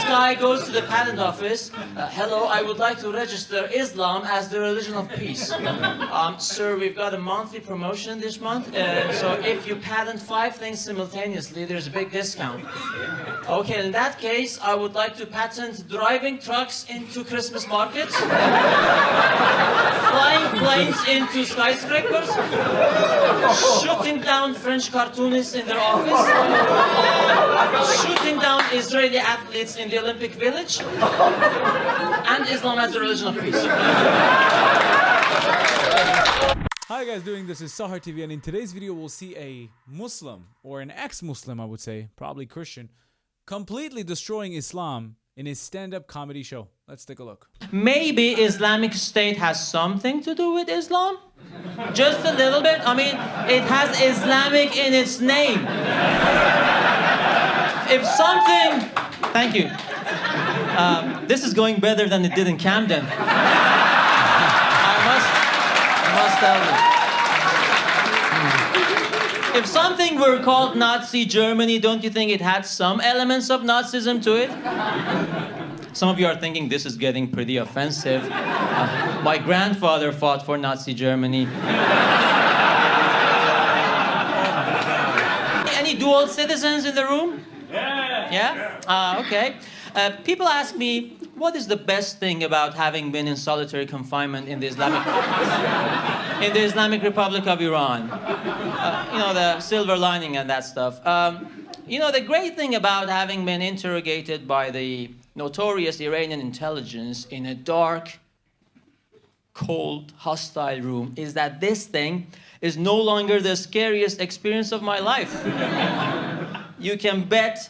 guy goes to the patent office. Hello, I would like to register Islam as the religion of peace. Sir, we've got a monthly promotion this month. So if you patent 5 things simultaneously, there's a big discount. Okay, in that case, I would like to patent driving trucks into Christmas markets, flying planes into skyscrapers, shooting down French cartoonists in their office, shooting down Israeli athletes in the Olympic Village, and Islam as the religion of peace. Hi guys, this is Sahar TV, and in today's video we'll see a Muslim, or an ex-Muslim I would say, probably Christian, completely destroying Islam in his stand-up comedy show. Let's take a look. Maybe Islamic State has something to do with Islam? Just a little bit? I mean, it has Islamic in its name. If something... Thank you. This is going better than it did in Camden. I must tell you. If something were called Nazi Germany, don't you think it had some elements of Nazism to it? Some of you are thinking this is getting pretty offensive. My grandfather fought for Nazi Germany. Any dual citizens in the room? Yeah? Okay. People ask me, what is the best thing about having been in solitary confinement in the Islamic Republic of Iran? You know, the silver lining and that stuff. You know, the great thing about having been interrogated by the notorious Iranian intelligence in a dark, cold, hostile room is that this thing is no longer the scariest experience of my life. You can bet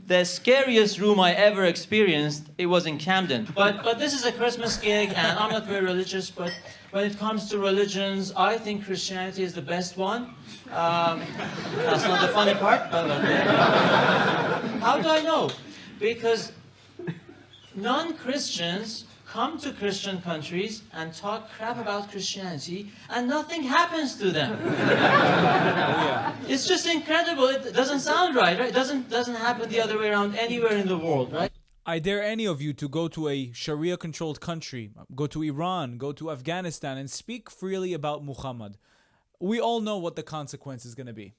the scariest room I ever experienced, it was in Camden. But this is a Christmas gig, and I'm not very religious, but when it comes to religions, I think Christianity is the best one. That's not the funny part, but okay. How do I know? Because non-Christians come to Christian countries and talk crap about Christianity, and nothing happens to them. It's just incredible. It doesn't sound right? It doesn't happen the other way around anywhere in the world, right? I dare any of you to go to a Sharia-controlled country, go to Iran, go to Afghanistan, and speak freely about Muhammad. We all know what the consequence is going to be.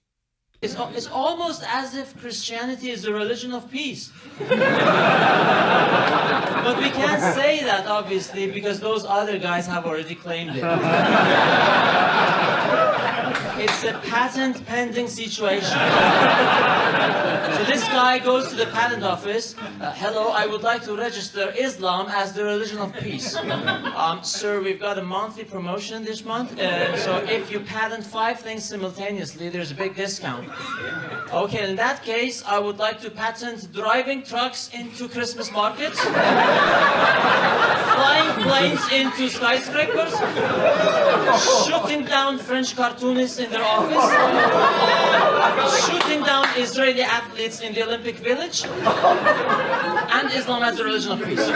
It's almost as if Christianity is the religion of peace. But we can't say that, obviously, because those other guys have already claimed it. It's a patent pending situation. So this guy goes to the patent office. Hello, I would like to register Islam as the religion of peace. Sir, we've got a monthly promotion this month. So if you patent 5 things simultaneously, there's a big discount. Okay, in that case, I would like to patent driving trucks into Christmas markets, flying planes into skyscrapers, shooting down French cartoonists in their office, shooting down Israeli athletes in the Olympic Village, and Islam as the religion of peace.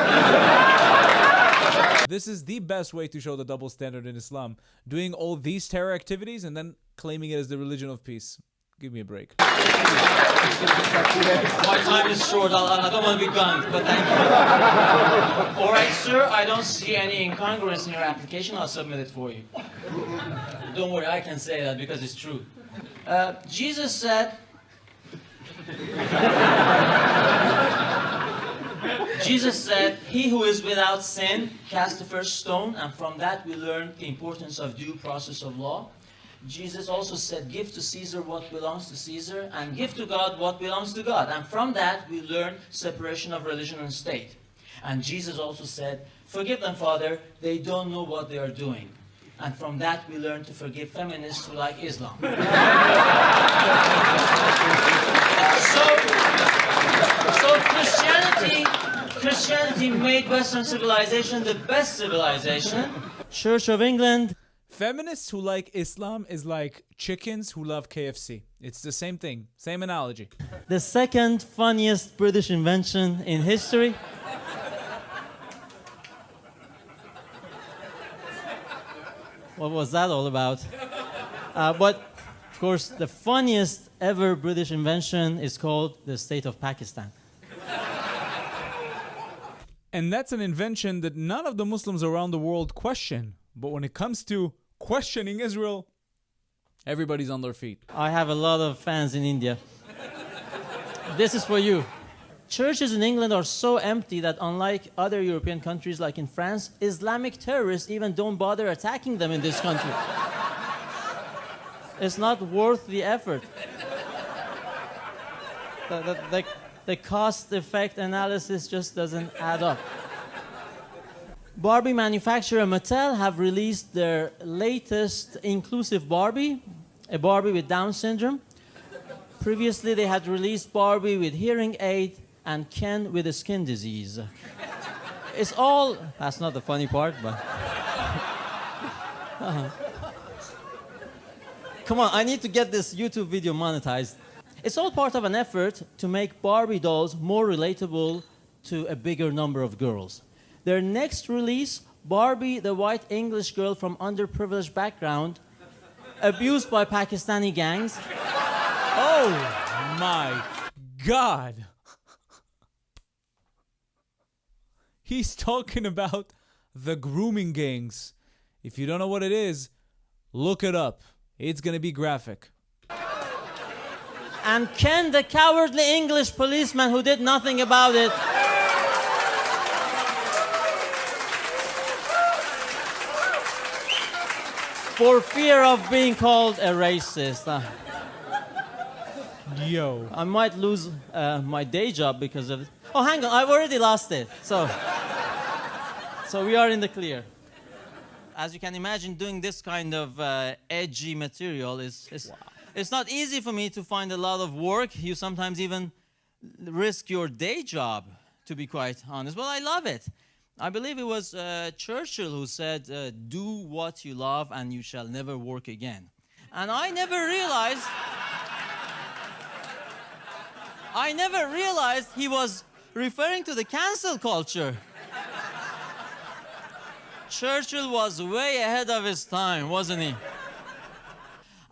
This is the best way to show the double standard in Islam. Doing all these terror activities and then claiming it as the religion of peace. Give me a break. My time is short. I don't want to be gunned, but thank you. All right, sir. I don't see any incongruence in your application. I'll submit it for you. Don't worry, I can say that because it's true. Jesus said... Jesus said, "He who is without sin, cast the first stone," and from that we learn the importance of due process of law. Jesus also said, "Give to Caesar what belongs to Caesar, and give to God what belongs to God." And from that we learn separation of religion and state. And Jesus also said, "Forgive them, Father, they don't know what they are doing." And from that we learn to forgive feminists who like Islam. So Christianity made Western civilization the best civilization. Church of England. Feminists who like Islam is like chickens who love KFC. It's the same thing, same analogy. The second funniest British invention in history. What was that all about? But, of course, the funniest ever British invention is called the state of Pakistan. And that's an invention that none of the Muslims around the world question. But when it comes to questioning Israel, everybody's on their feet. I have a lot of fans in India. This is for you. Churches in England are so empty that unlike other European countries like in France, Islamic terrorists even don't bother attacking them in this country. It's not worth the effort. The cost-effect analysis just doesn't add up. Barbie manufacturer Mattel have released their latest inclusive Barbie, a Barbie with Down syndrome. Previously, they had released Barbie with hearing aid and Ken with a skin disease. It's all... That's not the funny part, but... Come on, I need to get this YouTube video monetized. It's all part of an effort to make Barbie dolls more relatable to a bigger number of girls. Their next release, Barbie, the white English girl from underprivileged background, abused by Pakistani gangs. Oh my God. He's talking about the grooming gangs. If you don't know what it is, look it up. It's gonna be graphic. And Ken, the cowardly English policeman who did nothing about it. For fear of being called a racist. Yo. I might lose my day job because of it. Oh, hang on, I've already lost it. So we are in the clear. As you can imagine, doing this kind of edgy material it's not easy for me to find a lot of work. You sometimes even risk your day job, to be quite honest. Well, I love it. I believe it was Churchill who said, do what you love and you shall never work again. And I never realized he was referring to the cancel culture. Churchill was way ahead of his time, wasn't he?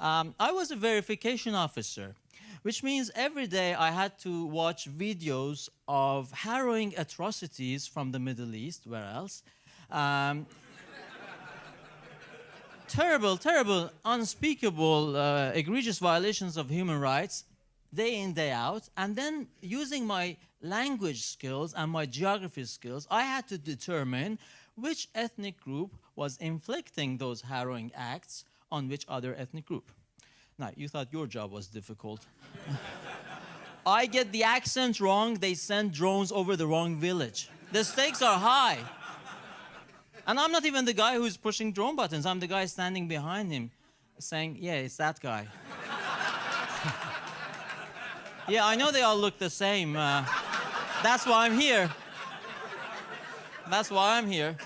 I was a verification officer, which means every day I had to watch videos of harrowing atrocities from the Middle East, where else? Terrible, unspeakable, egregious violations of human rights, day in, day out. And then using my language skills and my geography skills, I had to determine which ethnic group was inflicting those harrowing acts on which other ethnic group. Now, you thought your job was difficult. I get the accent wrong, they send drones over the wrong village. The stakes are high. And I'm not even the guy who's pushing drone buttons. I'm the guy standing behind him saying, yeah, it's that guy. Yeah, I know they all look the same. That's why I'm here. That's why I'm here.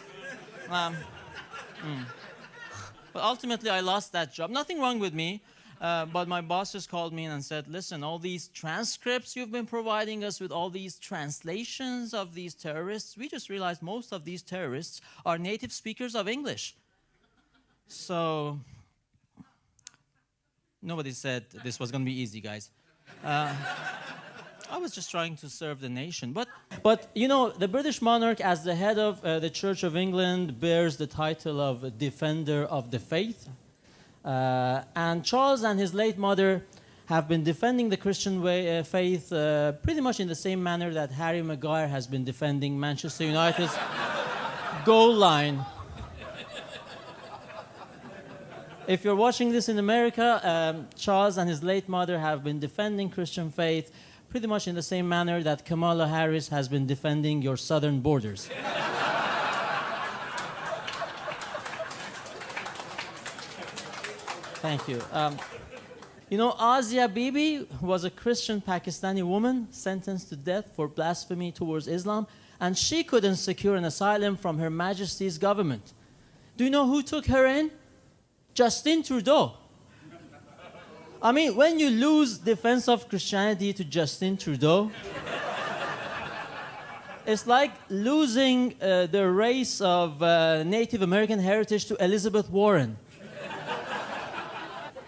But ultimately, I lost that job. Nothing wrong with me, but my boss just called me in and said, listen, all these transcripts you've been providing us with, all these translations of these terrorists, we just realized most of these terrorists are native speakers of English. So, nobody said this was going to be easy, guys. I was just trying to serve the nation. But you know, the British monarch, as the head of the Church of England, bears the title of Defender of the Faith. And Charles and his late mother have been defending the Christian faith pretty much in the same manner that Harry Maguire has been defending Manchester United's goal line. If you're watching this in America, Charles and his late mother have been defending Christian faith pretty much in the same manner that Kamala Harris has been defending your southern borders. Thank you. You know, Asia Bibi was a Christian Pakistani woman sentenced to death for blasphemy towards Islam, and she couldn't secure an asylum from Her Majesty's government. Do you know who took her in? Justin Trudeau. I mean, when you lose defense of Christianity to Justin Trudeau, it's like losing the race of Native American heritage to Elizabeth Warren.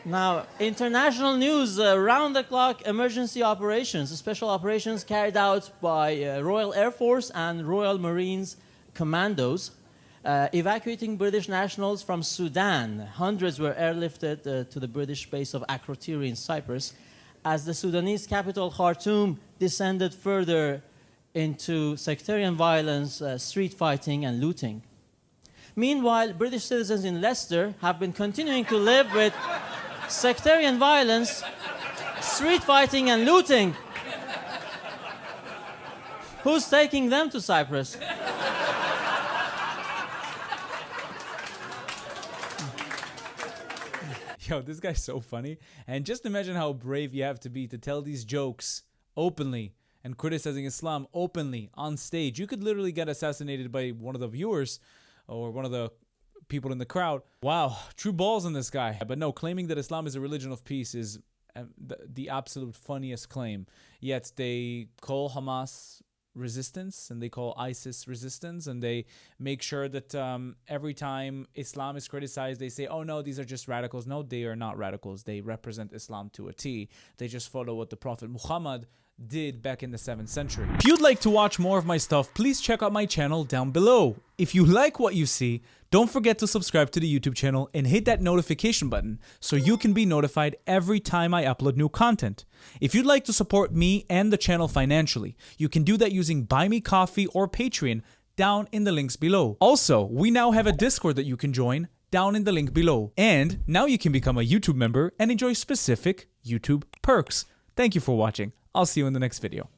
Now, international news, round-the-clock emergency operations, special operations carried out by Royal Air Force and Royal Marines commandos, evacuating British nationals from Sudan. Hundreds were airlifted to the British base of Akrotiri in Cyprus as the Sudanese capital Khartoum descended further into sectarian violence, street fighting and looting. Meanwhile, British citizens in Leicester have been continuing to live with sectarian violence, street fighting and looting. Who's taking them to Cyprus? Yo, this guy's so funny. And just imagine how brave you have to be to tell these jokes openly and criticizing Islam openly on stage. You could literally get assassinated by one of the viewers or one of the people in the crowd. Wow, true balls on this guy. But no, claiming that Islam is a religion of peace is the absolute funniest claim. Yet they call Hamas resistance and they call ISIS resistance, and they make sure that every time Islam is criticized, they say, oh no, these are just radicals. No, they are not radicals. They represent Islam to a T. They just follow what the Prophet Muhammad did back in the 7th century. If you'd like to watch more of my stuff, please check out my channel down below. If you like what you see, don't forget to subscribe to the YouTube channel and hit that notification button so you can be notified every time I upload new content. If you'd like to support me and the channel financially, you can do that using Buy Me Coffee or Patreon down in the links below. Also, we now have a Discord that you can join down in the link below. And now you can become a YouTube member and enjoy specific YouTube perks. Thank you for watching. I'll see you in the next video.